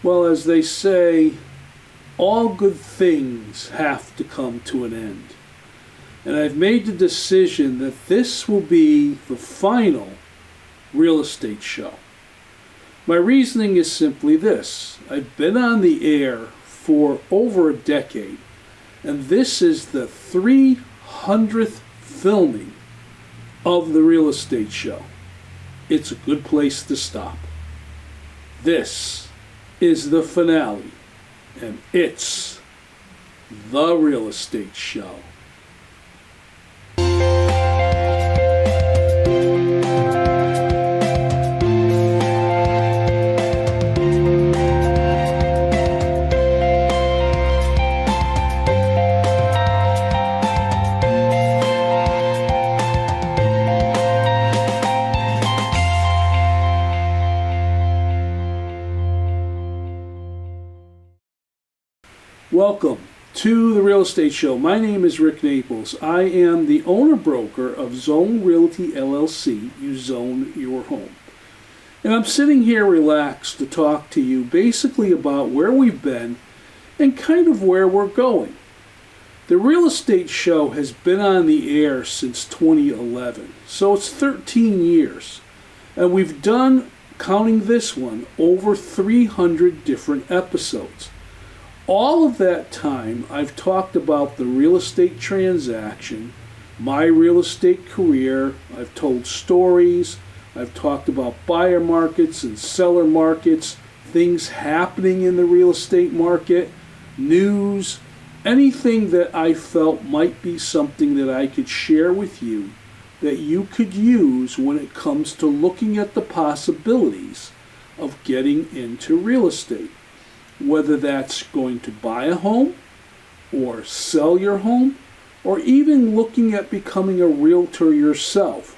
Well, as they say, all good things have to come to an end. And I've made the decision that this will be the final real estate show. My reasoning is simply this. I've been on the air for over a decade, and this is the 300th filming of the real estate show. It's a good place to stop. This is the finale, and it's the real estate show. Welcome to the Real Estate Show. My name is Rick Naples. I am the owner-broker of Zone Realty LLC. You zone your home. And I'm sitting here relaxed to talk to you basically about where we've been and kind of where we're going. The Real Estate Show has been on the air since 2011, so it's 13 years. And we've done, counting this one, over 300 different episodes. All of that time, I've talked about the real estate transaction, my real estate career. I've told stories. I've talked about buyer markets and seller markets, things happening in the real estate market, news, anything that I felt might be something that I could share with you that you could use when it comes to looking at the possibilities of getting into real estate. Whether that's going to buy a home or sell your home or even looking at becoming a realtor yourself.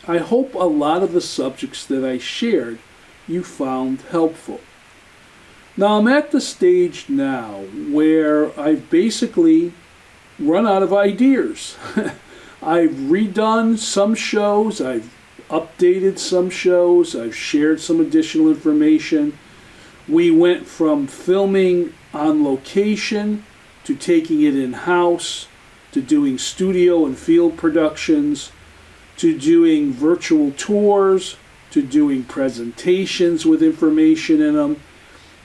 I hope a lot of the subjects that I shared you found helpful. Now I'm at the stage now where I've basically run out of ideas. I've redone some shows, I've updated some shows, I've shared some additional information. We went from filming on location to taking it in-house, to doing studio and field productions, to doing virtual tours, to doing presentations with information in them,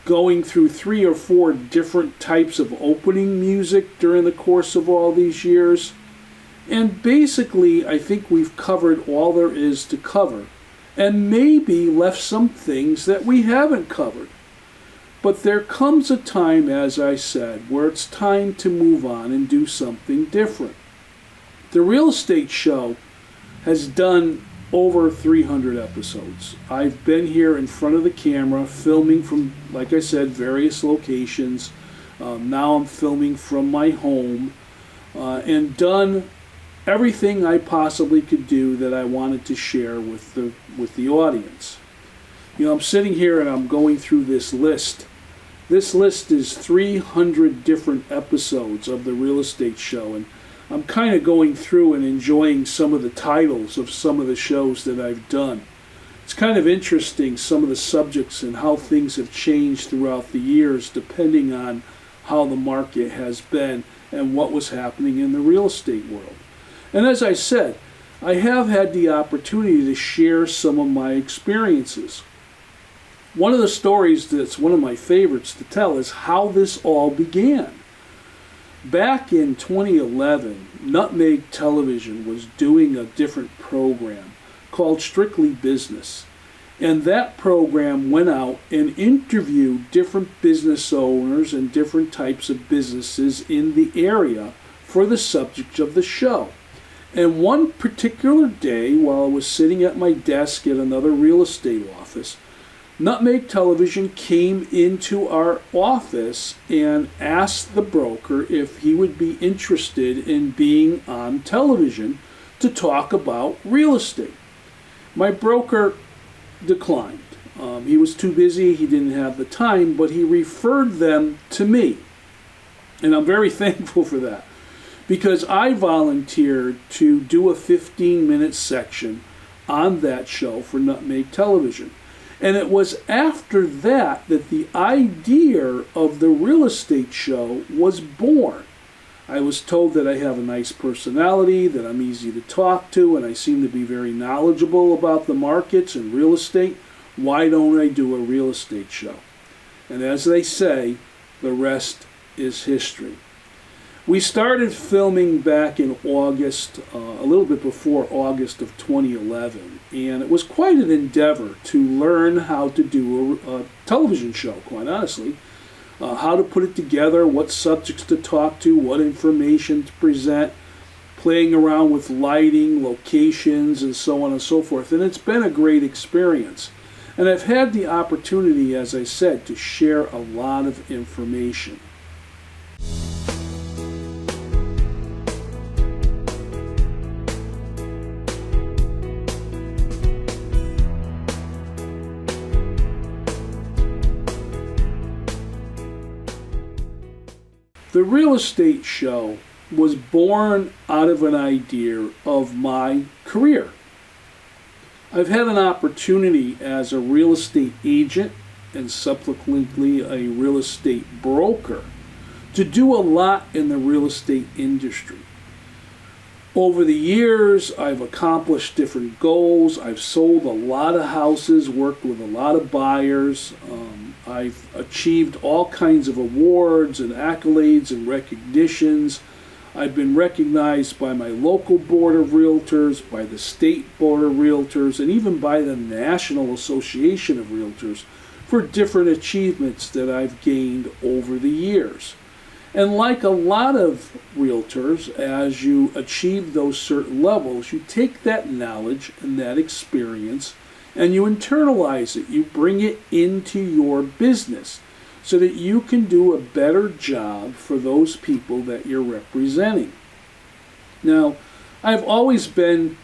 going through 3 or 4 different types of opening music during the course of all these years. And basically, I think we've covered all there is to cover, and maybe left some things that we haven't covered. But there comes a time, as I said, where it's time to move on and do something different. The Real Estate Show has done over 300 episodes. I've been here in front of the camera, filming from, like I said, various locations. Now I'm filming from my home, and done everything I possibly could do that I wanted to share with the audience. You know, I'm sitting here and I'm going through this list. This list is 300 different episodes of the Real Estate Show, and I'm kind of going through and enjoying some of the titles of some of the shows that I've done. It's kind of interesting, some of the subjects and how things have changed throughout the years depending on how the market has been and what was happening in the real estate world. And as I said, I have had the opportunity to share some of my experiences. One of the stories that's one of my favorites to tell is how this all began. Back in 2011, Nutmeg Television was doing a different program called Strictly Business. And that program went out and interviewed different business owners and different types of businesses in the area for the subject of the show. And one particular day, while I was sitting at my desk at another real estate office, Nutmeg Television came into our office and asked the broker if he would be interested in being on television to talk about real estate. My broker declined. He was too busy, he didn't have the time, but he referred them to me. And I'm very thankful for that, because I volunteered to do a 15-minute section on that show for Nutmeg Television. And it was after that that the idea of the real estate show was born. I was told that I have a nice personality, that I'm easy to talk to, and I seem to be very knowledgeable about the markets and real estate. Why don't I do a real estate show? And as they say, the rest is history. We started filming back in August, a little bit before August of 2011, and it was quite an endeavor to learn how to do a television show, quite honestly. How to put it together, what subjects to talk to, what information to present, playing around with lighting, locations, and so on and so forth. And it's been a great experience. And I've had the opportunity, as I said, to share a lot of information. The real estate show was born out of an idea of my career. I've had an opportunity as a real estate agent and subsequently a real estate broker to do a lot in the real estate industry. Over the years, I've accomplished different goals. I've sold a lot of houses, worked with a lot of buyers. I've achieved all kinds of awards and accolades and recognitions. I've been recognized by my local board of realtors, by the state board of realtors, and even by the National Association of Realtors for different achievements that I've gained over the years. And like a lot of realtors, as you achieve those certain levels, you take that knowledge and that experience and you internalize it. You bring it into your business so that you can do a better job for those people that you're representing. Now, I've always been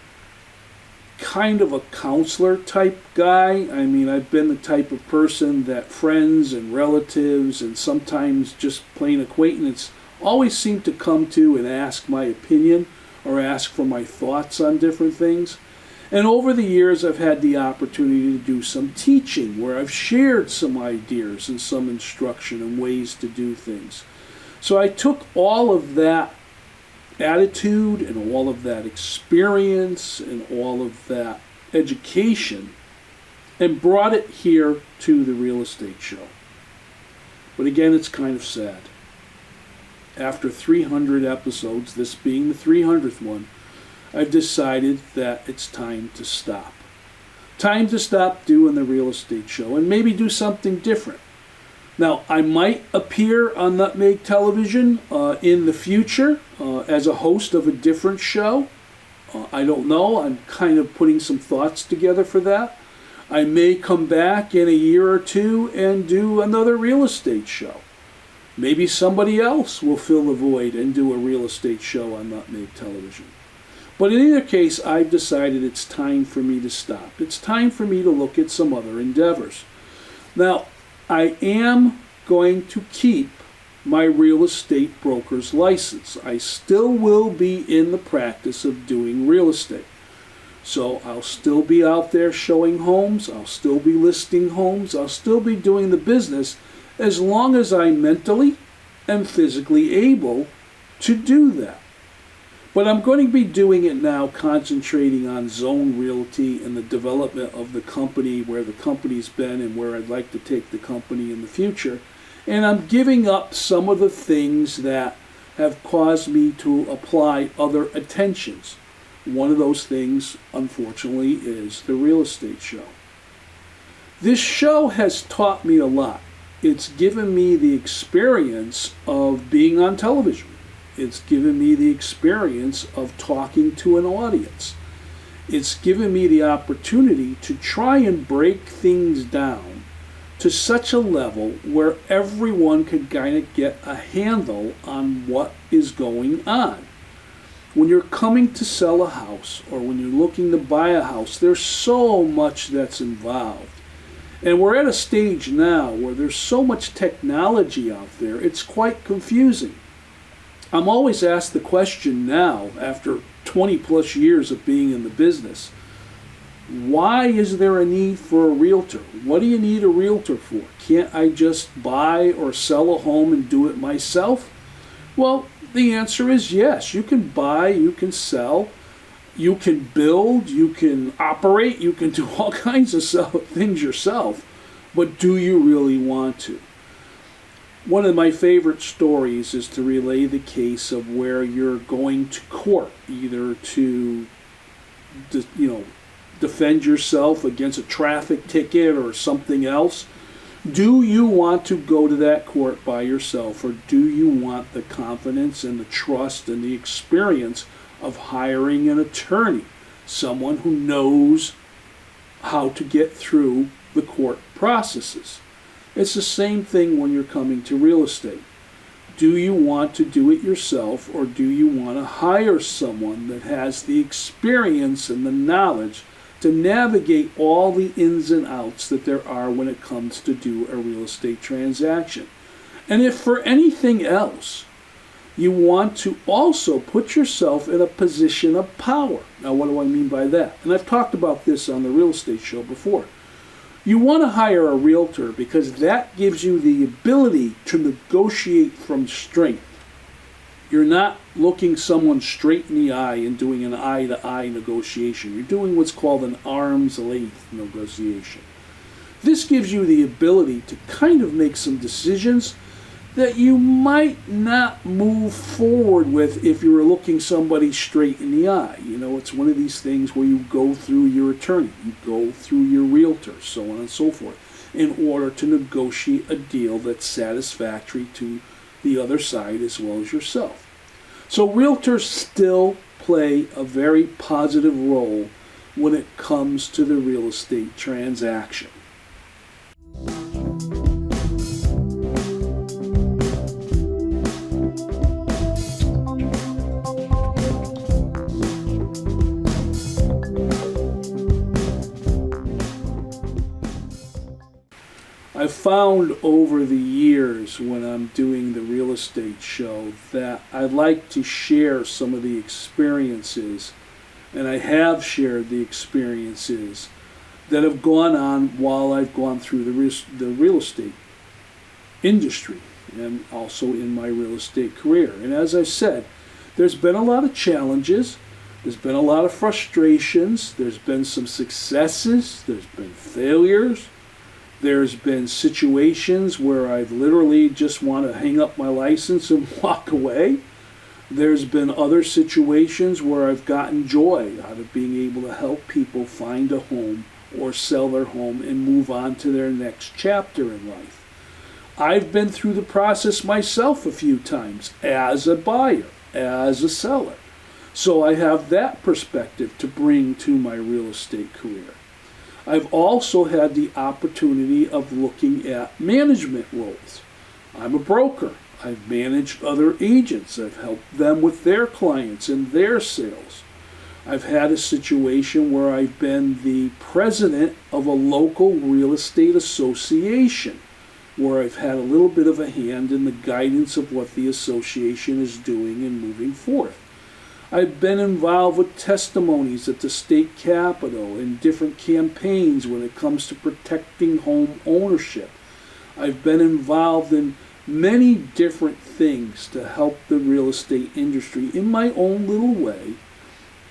kind of a counselor type guy. I mean, I've been the type of person that friends and relatives and sometimes just plain acquaintances always seem to come to and ask my opinion or ask for my thoughts on different things. And over the years, I've had the opportunity to do some teaching where I've shared some ideas and some instruction and ways to do things. So I took all of that attitude and all of that experience and all of that education and brought it here to the real estate show. But again, it's kind of sad. After 300 episodes, this being the 300th one, I've decided that it's time to stop. Time to stop doing the real estate show and maybe do something different. Now, I might appear on Nutmeg television in the future as a host of a different show. I don't know. I'm kind of putting some thoughts together for that. I may come back in a year or two and do another real estate show. Maybe somebody else will fill the void and do a real estate show on Nutmeg television. But in either case, I've decided it's time for me to stop. It's time for me to look at some other endeavors. Now, I am going to keep my real estate broker's license. I still will be in the practice of doing real estate. So I'll still be out there showing homes. I'll still be listing homes. I'll still be doing the business as long as I'm mentally and physically able to do that. But I'm going to be doing it now, concentrating on Zone Realty and the development of the company, where the company's been and where I'd like to take the company in the future. And I'm giving up some of the things that have caused me to apply other attentions. One of those things, unfortunately, is the real estate show. This show has taught me a lot. It's given me the experience of being on television. It's given me the experience of talking to an audience. It's given me the opportunity to try and break things down to such a level where everyone could kind of get a handle on what is going on. When you're coming to sell a house or when you're looking to buy a house, there's so much that's involved. And we're at a stage now where there's so much technology out there, it's quite confusing. I'm always asked the question now, after 20 plus years of being in the business, Why is there a need for a realtor? What do you need a realtor for? Can't I just buy or sell a home and do it myself? Well, the answer is yes. You can buy, you can sell, you can build, you can operate, you can do all kinds of things yourself, but do you really want to? One of my favorite stories is to relay the case of where you're going to court, either to, defend yourself against a traffic ticket or something else. Do you want to go to that court by yourself, or do you want the confidence and the trust and the experience of hiring an attorney, someone who knows how to get through the court processes? It's the same thing when you're coming to real estate. Do you want to do it yourself, or do you want to hire someone that has the experience and the knowledge to navigate all the ins and outs that there are when it comes to do a real estate transaction? And if for anything else, you want to also put yourself in a position of power. Now, what do I mean by that? And I've talked about this on the real estate show before. You want to hire a realtor because that gives you the ability to negotiate from strength. You're not looking someone straight in the eye and doing an eye-to-eye negotiation. You're doing what's called an arm's length negotiation. This gives you the ability to kind of make some decisions that you might not move forward with if you were looking somebody straight in the eye. It's one of these things where you go through your attorney, you go through your realtor, so on and so forth, in order to negotiate a deal that's satisfactory to the other side as well as yourself. So realtors still play a very positive role when it comes to the real estate transaction. I've found over the years when I'm doing the real estate show that I like to share some of the experiences, and I have shared the experiences that have gone on while I've gone through the real estate industry and also in my real estate career. And as I said, there's been a lot of challenges, there's been a lot of frustrations, there's been some successes, there's been failures. There's been situations where I've literally just want to hang up my license and walk away. There's been other situations where I've gotten joy out of being able to help people find a home or sell their home and move on to their next chapter in life. I've been through the process myself a few times as a buyer, as a seller. So I have that perspective to bring to my real estate career. I've also had the opportunity of looking at management roles. I'm a broker. I've managed other agents. I've helped them with their clients and their sales. I've had a situation where I've been the president of a local real estate association, where I've had a little bit of a hand in the guidance of what the association is doing and moving forth. I've been involved with testimonies at the state capitol and different campaigns when it comes to protecting home ownership. I've been involved in many different things to help the real estate industry in my own little way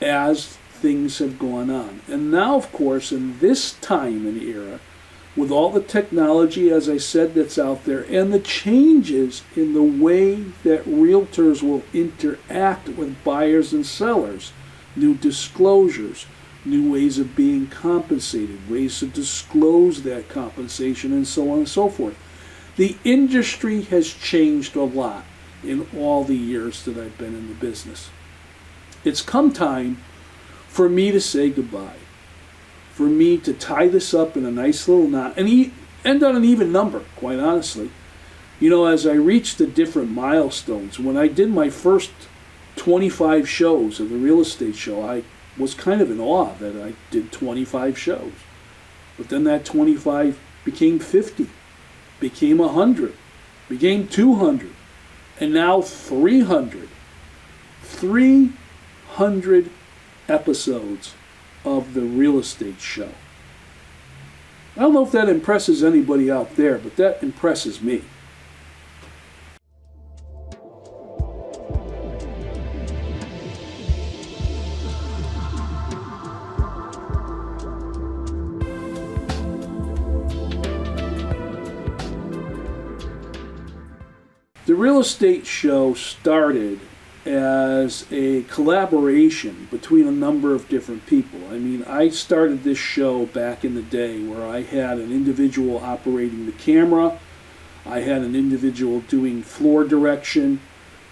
as things have gone on. And now, of course, in this time and era, with all the technology, as I said, that's out there, and the changes in the way that realtors will interact with buyers and sellers, new disclosures, new ways of being compensated, ways to disclose that compensation, and so on and so forth. The industry has changed a lot in all the years that I've been in the business. It's come time for me to say goodbye, for me to tie this up in a nice little knot and end on an even number, quite honestly. As I reached the different milestones, when I did my first 25 shows of the real estate show, I was kind of in awe that I did 25 shows. But then that 25 became 50, became 100, became 200, and now 300. 300 episodes of the real estate show. I don't know if that impresses anybody out there, but that impresses me. The real estate show started as a collaboration between a number of different people. I mean, I started this show back in the day where I had an individual operating the camera, I had an individual doing floor direction,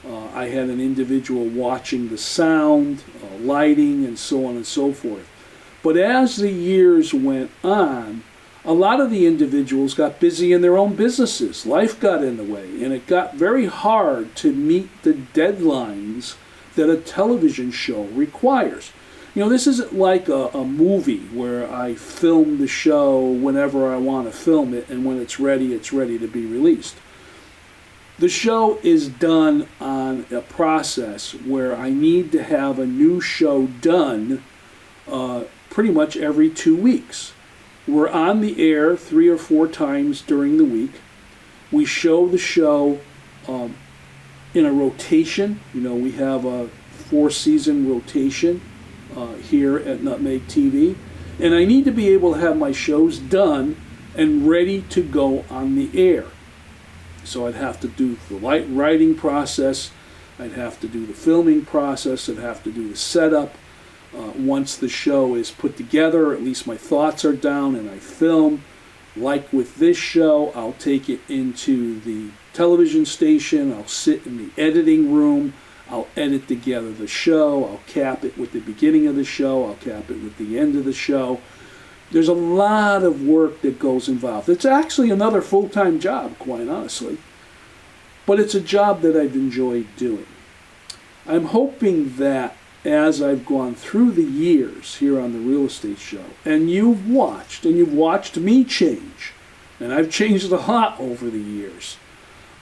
I had an individual watching the sound, lighting, and so on and so forth. But as the years went on, a lot of the individuals got busy in their own businesses. Life got in the way, and it got very hard to meet the deadlines that a television show requires. You know, this isn't like a movie where I film the show whenever I want to film it, and when it's ready to be released. The show is done on a process where I need to have a new show done pretty much every 2 weeks. We're on the air 3 or 4 times during the week. We show the show in a rotation. You know, we have a 4-season rotation here at Nutmeg TV. And I need to be able to have my shows done and ready to go on the air. So I'd have to do the writing process. I'd have to do the filming process. I'd have to do the setup. Once the show is put together, at least my thoughts are down and I film. Like with this show, I'll take it into the television station, I'll sit in the editing room, I'll edit together the show, I'll cap it with the beginning of the show, I'll cap it with the end of the show. There's a lot of work that goes involved. It's actually another full-time job, quite honestly. But it's a job that I've enjoyed doing. I'm hoping that as I've gone through the years here on the real estate show, and you've watched me change, and I've changed a lot over the years,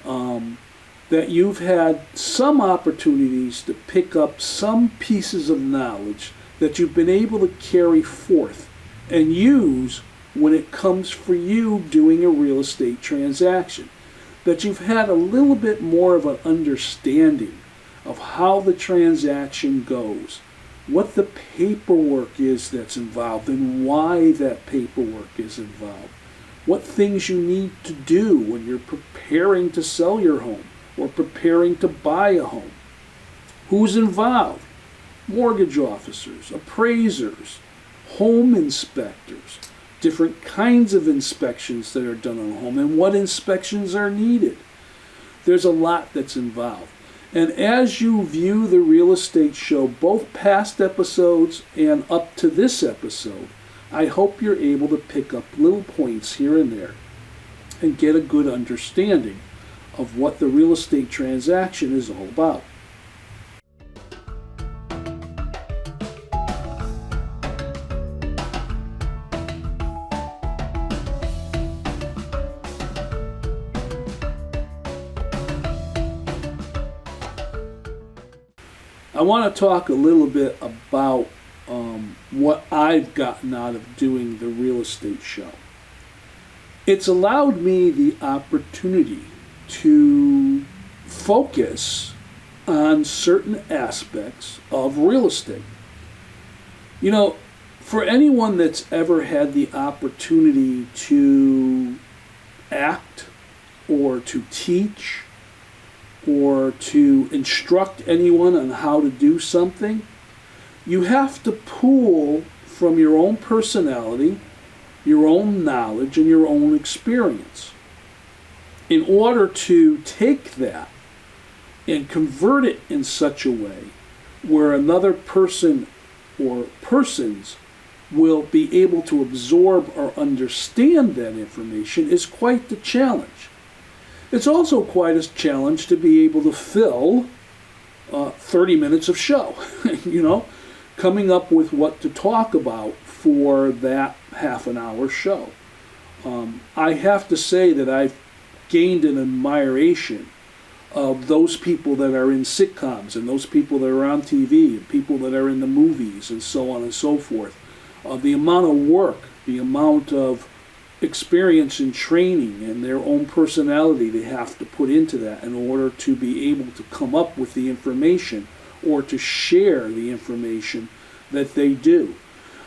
that you've had some opportunities to pick up some pieces of knowledge that you've been able to carry forth and use when it comes for you doing a real estate transaction, that you've had a little bit more of an understanding of how the transaction goes, what the paperwork is that's involved and why that paperwork is involved, what things you need to do when you're preparing to sell your home or preparing to buy a home, who's involved, mortgage officers, appraisers, home inspectors, different kinds of inspections that are done on a home and what inspections are needed. There's a lot that's involved. And as you view the real estate show, both past episodes and up to this episode, I hope you're able to pick up little points here and there and get a good understanding of what the real estate transaction is all about. I want to talk a little bit about what I've gotten out of doing the real estate show. It's allowed me the opportunity to focus on certain aspects of real estate. You know, for anyone that's ever had the opportunity to act or to teach or to instruct anyone on how to do something, you have to pull from your own personality, your own knowledge, and your own experience in order to take that and convert it in such a way where another person or persons will be able to absorb or understand that information is quite the challenge. It's also quite a challenge to be able to fill 30 minutes of show, you know, coming up with what to talk about for that half an hour show. I have to say that I've gained an admiration of those people that are in sitcoms and those people that are on TV and people that are in the movies and so on and so forth. the amount of work, the amount of experience and training and their own personality they have to put into that in order to be able to come up with the information or to share the information that they do.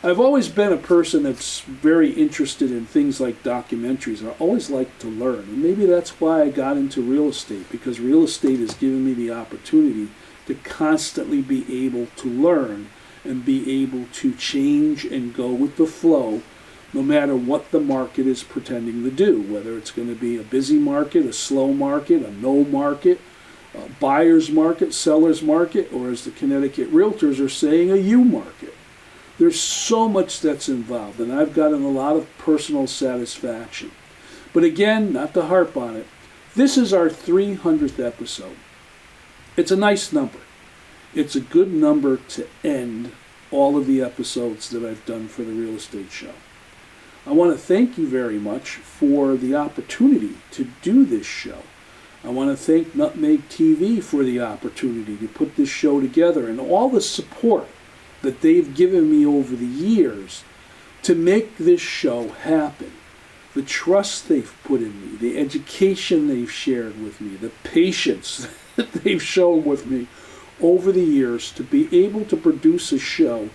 I've always been a person that's very interested in things like documentaries. I always like to learn, and maybe that's why I got into real estate, because real estate has given me the opportunity to constantly be able to learn and be able to change and go with the flow no matter what the market is pretending to do, whether it's going to be a busy market, a slow market, a no market, a buyer's market, seller's market, or as the Connecticut Realtors are saying, a U market. There's so much that's involved, and I've gotten a lot of personal satisfaction. But again, not to harp on it, this is our 300th episode. It's a nice number. It's a good number to end all of the episodes that I've done for the Real Estate Show. I want to thank you very much for the opportunity to do this show. I want to thank Nutmeg TV for the opportunity to put this show together and all the support that they've given me over the years to make this show happen. The trust they've put in me, the education they've shared with me, the patience that they've shown with me over the years to be able to produce a show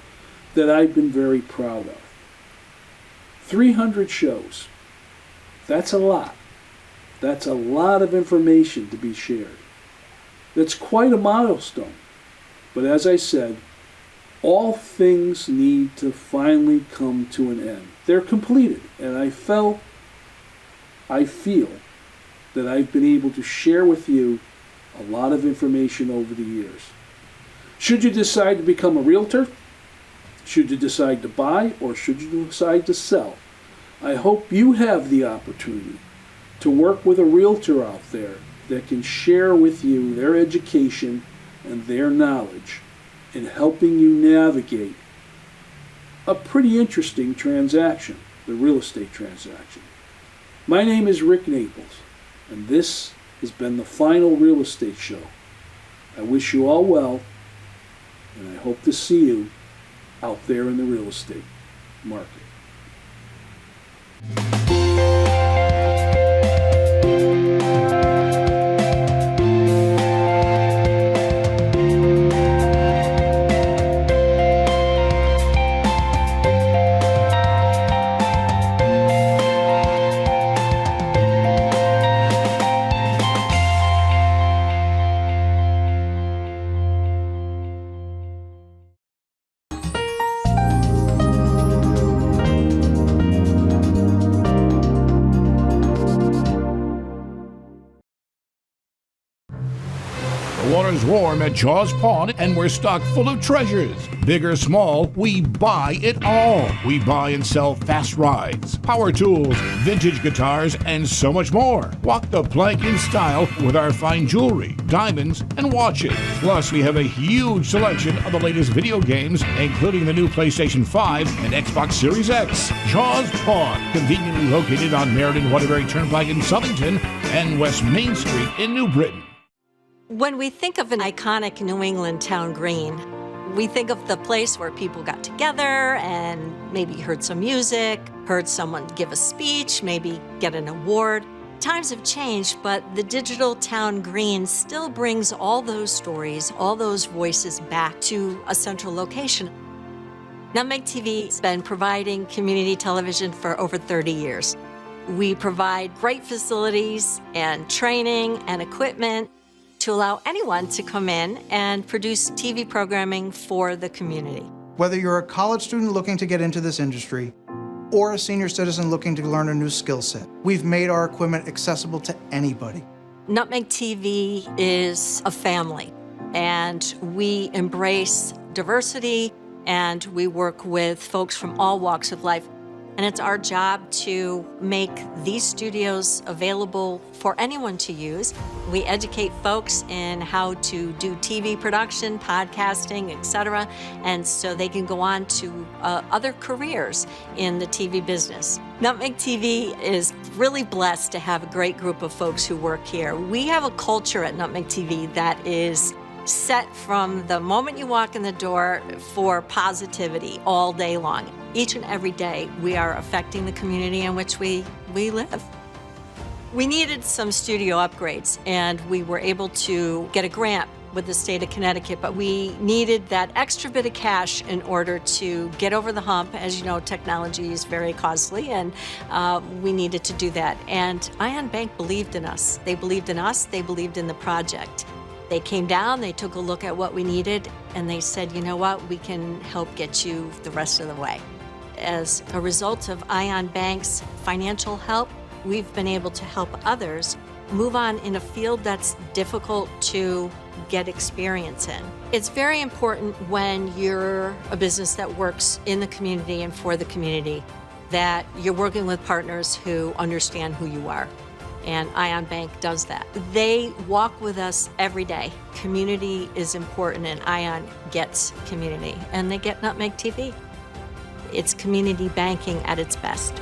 that I've been very proud of. 300 shows. That's a lot. That's a lot of information to be shared. That's quite a milestone. But as I said, all things need to finally come to an end. They're completed, and I feel that I've been able to share with you a lot of information over the years. Should you decide to become a realtor, should you decide to buy, or should you decide to sell, I hope you have the opportunity to work with a realtor out there that can share with you their education and their knowledge in helping you navigate a pretty interesting transaction, the real estate transaction. My name is Rick Naples, and this has been the final Real Estate Show. I wish you all well, and I hope to see you out there in the real estate market. Water's warm at Jaws Pond, and we're stocked full of treasures. Big or small, we buy it all. We buy and sell fast rides, power tools, vintage guitars, and so much more. Walk the plank in style with our fine jewelry, diamonds, and watches. Plus, we have a huge selection of the latest video games, including the new PlayStation 5 and Xbox Series X. Jaws Pond, conveniently located on Meriden Waterbury Turnpike in Southington and West Main Street in New Britain. When we think of an iconic New England town green, we think of the place where people got together and maybe heard some music, heard someone give a speech, maybe get an award. Times have changed, but the digital town green still brings all those stories, all those voices back to a central location. Nutmeg TV has been providing community television for over 30 years. We provide great facilities and training and equipment to allow anyone to come in and produce TV programming for the community. Whether you're a college student looking to get into this industry or a senior citizen looking to learn a new skill set, we've made our equipment accessible to anybody. Nutmeg TV is a family, and we embrace diversity, and we work with folks from all walks of life. And it's our job to make these studios available for anyone to use. We educate folks in how to do TV production, podcasting, etc., and so they can go on to other careers in the TV business. Nutmeg TV is really blessed to have a great group of folks who work here. We have a culture at Nutmeg TV that is set from the moment you walk in the door for positivity all day long. Each and every day, we are affecting the community in which we live. We needed some studio upgrades, and we were able to get a grant with the state of Connecticut, but we needed that extra bit of cash in order to get over the hump. As you know, technology is very costly, and we needed to do that. And Ion Bank believed in us. They believed in us. They believed in the project. They came down, they took a look at what we needed, and they said, you know what, we can help get you the rest of the way. As a result of Ion Bank's financial help, we've been able to help others move on in a field that's difficult to get experience in. It's very important when you're a business that works in the community and for the community that you're working with partners who understand who you are. And Ion Bank does that. They walk with us every day. Community is important, and Ion gets community, and they get Nutmeg TV. It's community banking at its best.